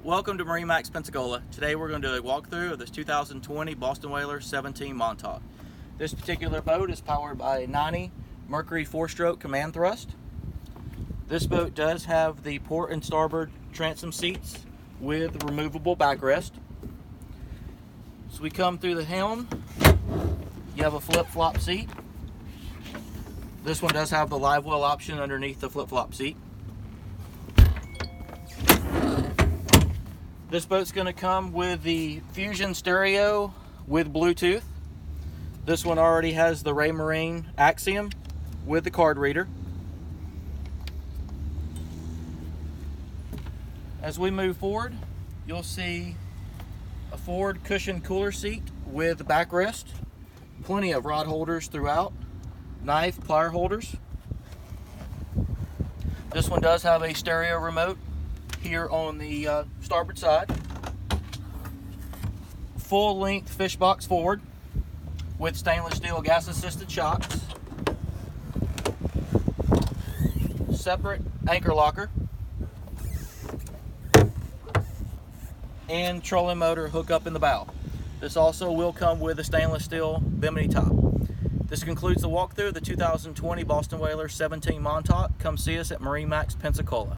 Welcome to MarineMax Pensacola. Today we're going to do a walkthrough of this 2020 Boston Whaler 17 Montauk. This particular boat is powered by a 90 Mercury 4-stroke command thrust. This boat does have the port and starboard transom seats with removable backrest. So we come through the helm. You have a flip-flop seat. This one does have the live well option underneath the flip-flop seat. This boat's going to come with the Fusion stereo with Bluetooth. This one already has the Raymarine Axiom with the card reader. As we move forward, you'll see a forward cushion cooler seat with backrest, plenty of rod holders throughout, knife, plier holders. This one does have a stereo remote here on the starboard side. Full length fish box forward with stainless steel gas assisted shocks. Separate anchor locker. And trolling motor hookup in the bow. This also will come with a stainless steel bimini top. This concludes the walkthrough of the 2020 Boston Whaler 17 Montauk. Come see us at MarineMax Pensacola.